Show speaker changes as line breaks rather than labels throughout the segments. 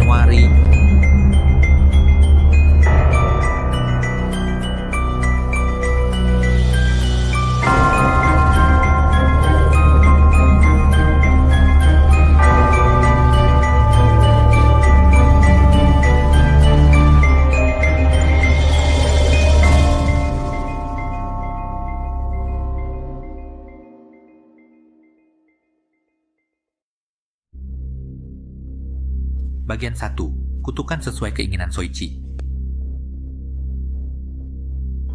Januari. Bagian 1. Kutukan sesuai keinginan Soichi.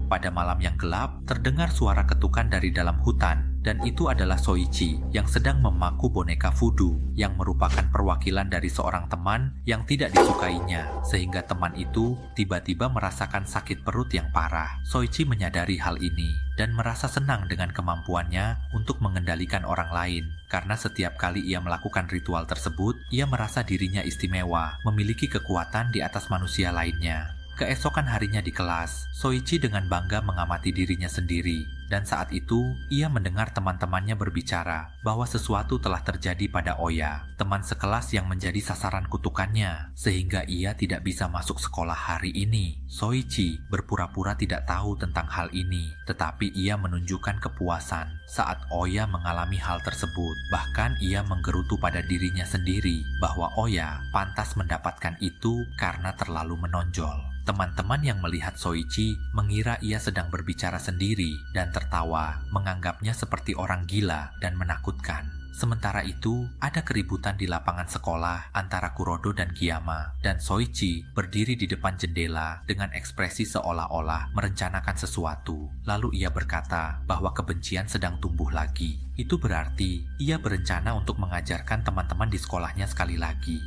Pada malam yang gelap, terdengar suara ketukan dari dalam hutan, dan itu adalah Soichi yang sedang memaku boneka voodoo yang merupakan perwakilan dari seorang teman yang tidak disukainya, sehingga teman itu tiba-tiba merasakan sakit perut yang parah. Soichi menyadari hal ini dan merasa senang dengan kemampuannya untuk mengendalikan orang lain, karena setiap kali ia melakukan ritual tersebut, ia merasa dirinya istimewa, memiliki kekuatan di atas manusia lainnya. Keesokan harinya di kelas, Soichi dengan bangga mengamati dirinya sendiri, dan saat itu ia mendengar teman-temannya berbicara bahwa sesuatu telah terjadi pada Oya, teman sekelas yang menjadi sasaran kutukannya, sehingga ia tidak bisa masuk sekolah hari ini. Soichi berpura-pura tidak tahu tentang hal ini, tetapi ia menunjukkan kepuasan saat Oya mengalami hal tersebut. Bahkan ia menggerutu pada dirinya sendiri bahwa Oya pantas mendapatkan itu karena terlalu menonjol. Teman-teman yang melihat Soichi mengira ia sedang berbicara sendiri dan tertawa, menganggapnya seperti orang gila dan menakutkan. Sementara itu, ada keributan di lapangan sekolah antara Kurodo dan Giyama, dan Soichi berdiri di depan jendela dengan ekspresi seolah-olah merencanakan sesuatu. Lalu ia berkata bahwa kebencian sedang tumbuh lagi. Itu berarti ia berencana untuk mengajarkan teman-teman di sekolahnya sekali lagi.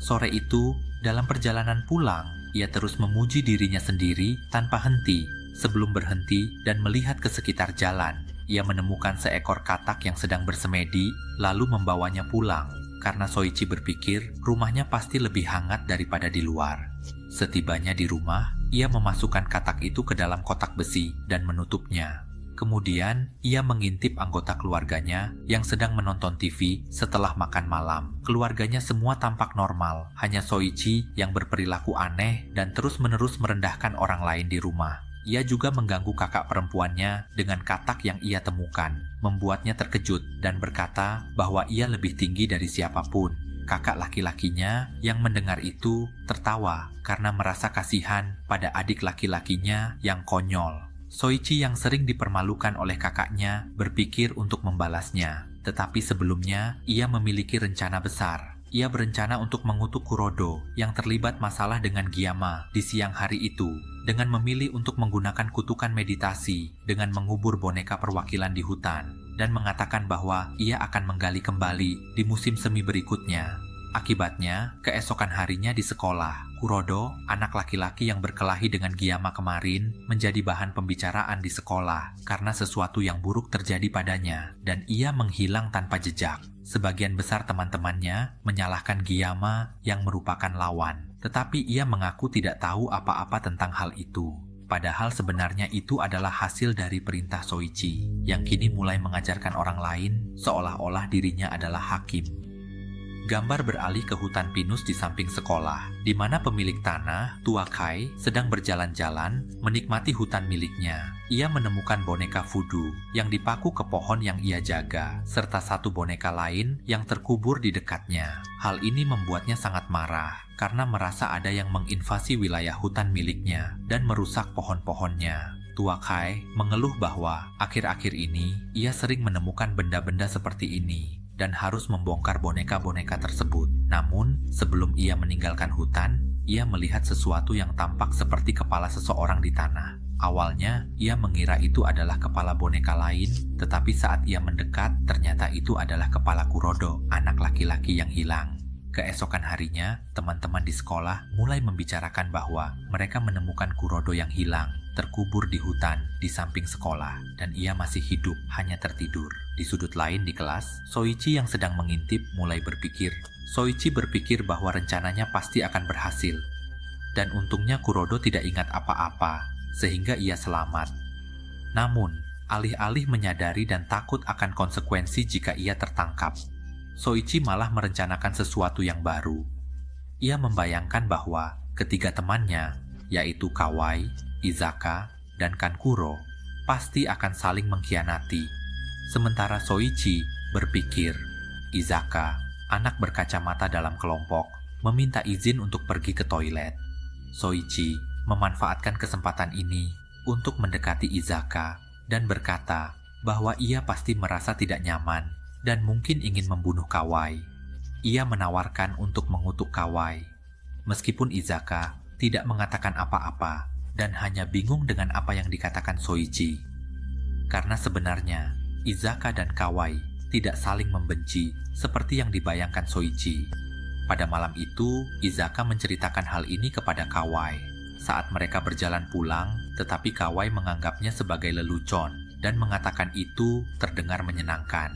Sore itu, dalam perjalanan pulang, ia terus memuji dirinya sendiri tanpa henti. Sebelum berhenti dan melihat ke sekitar jalan, ia menemukan seekor katak yang sedang bersemedi, lalu membawanya pulang, karena Soichi berpikir rumahnya pasti lebih hangat daripada di luar. Setibanya di rumah, ia memasukkan katak itu ke dalam kotak besi dan menutupnya. Kemudian, ia mengintip anggota keluarganya yang sedang menonton TV setelah makan malam. Keluarganya semua tampak normal, hanya Soichi yang berperilaku aneh dan terus-menerus merendahkan orang lain di rumah. Ia juga mengganggu kakak perempuannya dengan katak yang ia temukan, membuatnya terkejut dan berkata bahwa ia lebih tinggi dari siapapun. Kakak laki-lakinya yang mendengar itu tertawa karena merasa kasihan pada adik laki-lakinya yang konyol. Soichi yang sering dipermalukan oleh kakaknya berpikir untuk membalasnya. Tetapi sebelumnya, ia memiliki rencana besar. Ia berencana untuk mengutuk Kurodo yang terlibat masalah dengan Giyama di siang hari itu, dengan memilih untuk menggunakan kutukan meditasi dengan mengubur boneka perwakilan di hutan, dan mengatakan bahwa ia akan menggali kembali di musim semi berikutnya. Akibatnya, keesokan harinya di sekolah, Kurodo, anak laki-laki yang berkelahi dengan Giyama kemarin, menjadi bahan pembicaraan di sekolah karena sesuatu yang buruk terjadi padanya, dan ia menghilang tanpa jejak. Sebagian besar teman-temannya menyalahkan Giyama yang merupakan lawan, tetapi ia mengaku tidak tahu apa-apa tentang hal itu. Padahal sebenarnya itu adalah hasil dari perintah Soichi, yang kini mulai mengajarkan orang lain seolah-olah dirinya adalah hakim. Gambar beralih ke hutan pinus di samping sekolah, di mana pemilik tanah, Tua Kai, sedang berjalan-jalan menikmati hutan miliknya. Ia menemukan boneka voodoo yang dipaku ke pohon yang ia jaga, serta satu boneka lain yang terkubur di dekatnya. Hal ini membuatnya sangat marah, karena merasa ada yang menginvasi wilayah hutan miliknya dan merusak pohon-pohonnya. Tua Kai mengeluh bahwa akhir-akhir ini ia sering menemukan benda-benda seperti ini dan harus membongkar boneka-boneka tersebut. Namun, sebelum ia meninggalkan hutan, ia melihat sesuatu yang tampak seperti kepala seseorang di tanah. Awalnya, ia mengira itu adalah kepala boneka lain, tetapi saat ia mendekat, ternyata itu adalah kepala Kurodo, anak laki-laki yang hilang. Keesokan harinya, teman-teman di sekolah mulai membicarakan bahwa mereka menemukan Kurodo yang hilang, terkubur di hutan di samping sekolah, dan ia masih hidup, hanya tertidur. Di sudut lain di kelas, Soichi yang sedang mengintip mulai berpikir. Soichi berpikir bahwa rencananya pasti akan berhasil, dan untungnya Kurodo tidak ingat apa-apa, sehingga ia selamat. Namun, alih-alih menyadari dan takut akan konsekuensi jika ia tertangkap, Soichi malah merencanakan sesuatu yang baru. ia membayangkan bahwa ketiga temannya, yaitu Kawai, Izaka, dan Kankuro, pasti akan saling mengkhianati. Sementara Soichi berpikir, Izaka, anak berkacamata dalam kelompok, meminta izin untuk pergi ke toilet. Soichi memanfaatkan kesempatan ini untuk mendekati Izaka dan berkata bahwa ia pasti merasa tidak nyaman dan mungkin ingin membunuh Kawai. Ia menawarkan untuk mengutuk Kawai. Meskipun Izaka tidak mengatakan apa-apa dan hanya bingung dengan apa yang dikatakan Soichi. Karena sebenarnya Izaka dan Kawai tidak saling membenci seperti yang dibayangkan Soichi. Pada malam itu, Izaka menceritakan hal ini kepada Kawai. Saat mereka berjalan pulang, tetapi Kawai menganggapnya sebagai lelucon dan mengatakan itu terdengar menyenangkan.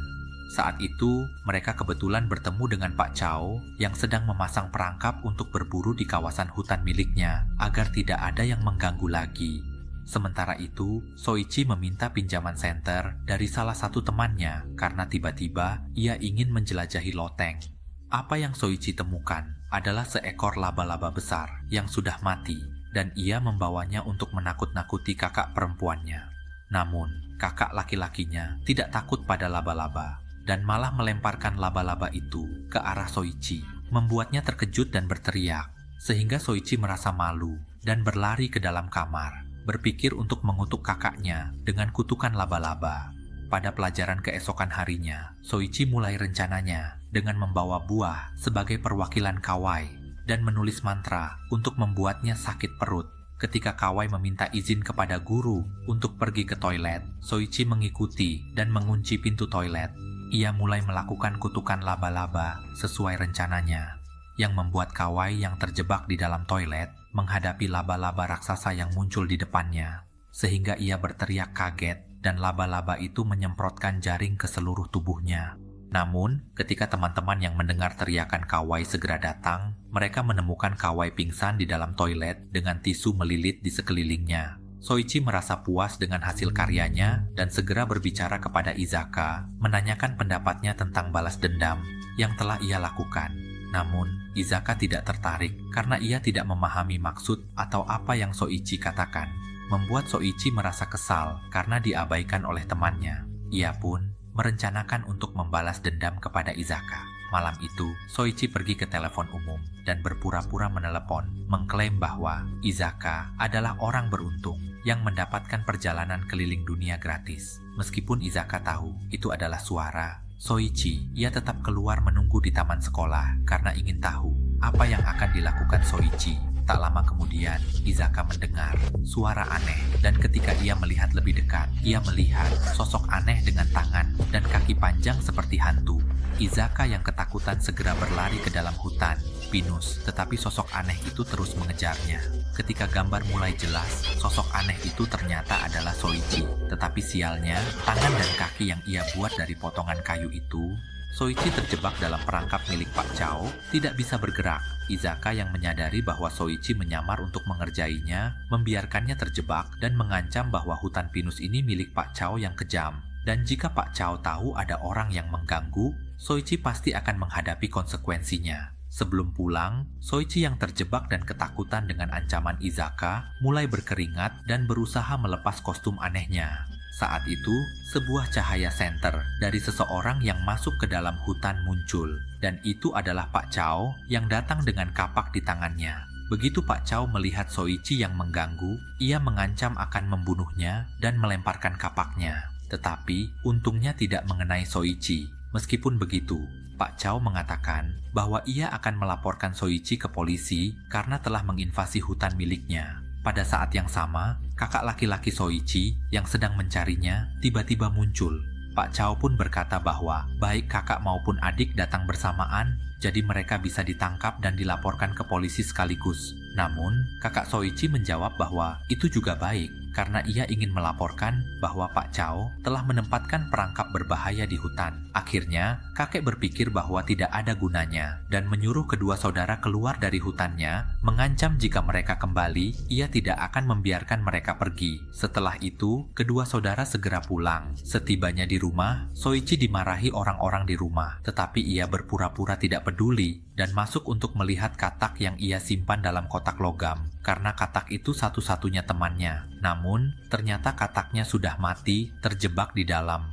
Saat itu, mereka kebetulan bertemu dengan Pak Chow yang sedang memasang perangkap untuk berburu di kawasan hutan miliknya agar tidak ada yang mengganggu lagi. Sementara itu, Soichi meminta pinjaman senter dari salah satu temannya karena tiba-tiba ia ingin menjelajahi loteng. Apa yang Soichi temukan adalah seekor laba-laba besar yang sudah mati dan ia membawanya untuk menakut-nakuti kakak perempuannya. Namun, kakak laki-lakinya tidak takut pada laba-laba dan malah melemparkan laba-laba itu ke arah Soichi, membuatnya terkejut dan berteriak, sehingga Soichi merasa malu dan berlari ke dalam kamar, berpikir untuk mengutuk kakaknya dengan kutukan laba-laba. Pada pelajaran keesokan harinya, Soichi mulai rencananya dengan membawa buah sebagai perwakilan Kawai dan menulis mantra untuk membuatnya sakit perut. Ketika Kawai meminta izin kepada guru untuk pergi ke toilet, Soichi mengikuti dan mengunci pintu toilet. Ia mulai melakukan kutukan laba-laba sesuai rencananya, yang membuat Kawai yang terjebak di dalam toilet menghadapi laba-laba raksasa yang muncul di depannya, sehingga ia berteriak kaget dan laba-laba itu menyemprotkan jaring ke seluruh tubuhnya. Namun, ketika teman-teman yang mendengar teriakan Kawai segera datang, mereka menemukan Kawai pingsan di dalam toilet dengan tisu melilit di sekelilingnya. Soichi merasa puas dengan hasil karyanya dan segera berbicara kepada Izaka, menanyakan pendapatnya tentang balas dendam yang telah ia lakukan. Namun, Izaka tidak tertarik karena ia tidak memahami maksud atau apa yang Soichi katakan. Membuat Soichi merasa kesal karena diabaikan oleh temannya. Ia pun merencanakan untuk membalas dendam kepada Izaka. Malam itu, Soichi pergi ke telepon umum dan berpura-pura menelepon, mengklaim bahwa Izaka adalah orang beruntung yang mendapatkan perjalanan keliling dunia gratis. Meskipun Izaka tahu itu adalah suara Soichi, ia tetap keluar menunggu di taman sekolah karena ingin tahu apa yang akan dilakukan Soichi. Tak lama kemudian, Izaka mendengar suara aneh dan ketika ia melihat lebih dekat, ia melihat sosok aneh dengan tangan dan kaki panjang seperti hantu. Izaka yang ketakutan segera berlari ke dalam hutan pinus, tetapi sosok aneh itu terus mengejarnya. Ketika gambar mulai jelas, sosok aneh itu ternyata adalah Soichi. Tetapi sialnya, tangan dan kaki yang ia buat dari potongan kayu itu, Soichi terjebak dalam perangkap milik Pak Chow, tidak bisa bergerak. Izaka yang menyadari bahwa Soichi menyamar untuk mengerjainya, membiarkannya terjebak dan mengancam bahwa hutan pinus ini milik Pak Chow yang kejam. Dan jika Pak Chow tahu ada orang yang mengganggu, Soichi pasti akan menghadapi konsekuensinya. Sebelum pulang, Soichi yang terjebak dan ketakutan dengan ancaman Izaka mulai berkeringat dan berusaha melepas kostum anehnya. Saat itu, sebuah cahaya senter dari seseorang yang masuk ke dalam hutan muncul, dan itu adalah Pak Chow yang datang dengan kapak di tangannya. Begitu Pak Chow melihat Soichi yang mengganggu, ia mengancam akan membunuhnya dan melemparkan kapaknya. Tetapi, untungnya tidak mengenai Soichi. Meskipun begitu, Pak Chow mengatakan bahwa ia akan melaporkan Soichi ke polisi karena telah menginvasi hutan miliknya. Pada saat yang sama, kakak laki-laki Soichi yang sedang mencarinya tiba-tiba muncul. Pak Chow pun berkata bahwa baik kakak maupun adik datang bersamaan, jadi mereka bisa ditangkap dan dilaporkan ke polisi sekaligus. Namun, kakak Soichi menjawab bahwa itu juga baik, karena ia ingin melaporkan bahwa Pak Cao telah menempatkan perangkap berbahaya di hutan. Akhirnya, kakek berpikir bahwa tidak ada gunanya dan menyuruh kedua saudara keluar dari hutannya, mengancam jika mereka kembali, ia tidak akan membiarkan mereka pergi. Setelah itu, kedua saudara segera pulang. Setibanya di rumah, Soichi dimarahi orang-orang di rumah, tetapi ia berpura-pura tidak peduli dan masuk untuk melihat katak yang ia simpan dalam kotak logam, karena katak itu satu-satunya temannya. Namun, ternyata kataknya sudah mati, terjebak di dalam.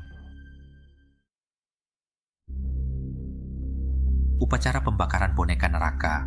Upacara pembakaran boneka neraka.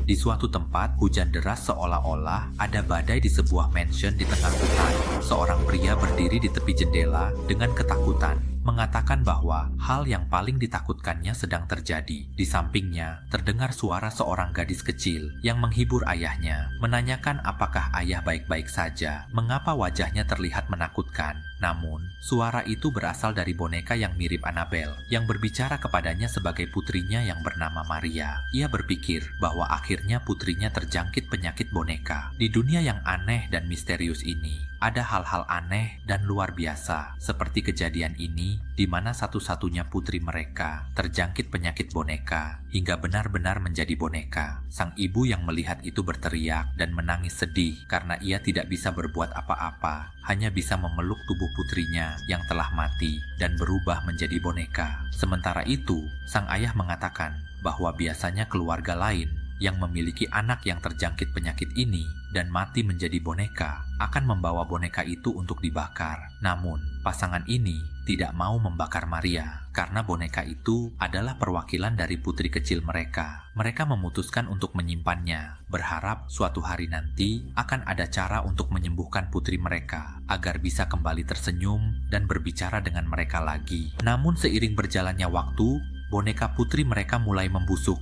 Di suatu tempat, hujan deras seolah-olah ada badai di sebuah mansion di tengah hutan. Seorang pria berdiri di tepi jendela dengan ketakutan, mengatakan bahwa hal yang paling ditakutkannya sedang terjadi. Di sampingnya, terdengar suara seorang gadis kecil yang menghibur ayahnya, menanyakan apakah ayah baik-baik saja, mengapa wajahnya terlihat menakutkan. Namun, suara itu berasal dari boneka yang mirip Annabelle, yang berbicara kepadanya sebagai putrinya yang bernama Maria. Ia berpikir bahwa akhirnya putrinya terjangkit penyakit boneka. Di dunia yang aneh dan misterius ini, ada hal-hal aneh dan luar biasa, seperti kejadian ini, di mana satu-satunya putri mereka terjangkit penyakit boneka, hingga benar-benar menjadi boneka. Sang ibu yang melihat itu berteriak dan menangis sedih karena ia tidak bisa berbuat apa-apa, hanya bisa memeluk tubuh putrinya yang telah mati dan berubah menjadi boneka. Sementara itu, sang ayah mengatakan bahwa biasanya keluarga lain yang memiliki anak yang terjangkit penyakit ini dan mati menjadi boneka akan membawa boneka itu untuk dibakar. Namun, pasangan ini tidak mau membakar Maria karena boneka itu adalah perwakilan dari putri kecil mereka. Mereka memutuskan untuk menyimpannya, berharap suatu hari nanti akan ada cara untuk menyembuhkan putri mereka agar bisa kembali tersenyum dan berbicara dengan mereka lagi. Namun seiring berjalannya waktu, boneka putri mereka mulai membusuk.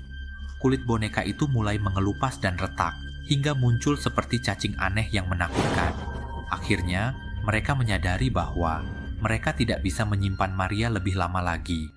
Kulit boneka itu mulai mengelupas dan retak, hingga muncul seperti cacing aneh yang menakutkan. Akhirnya, mereka menyadari bahwa mereka tidak bisa menyimpan Maria lebih lama lagi.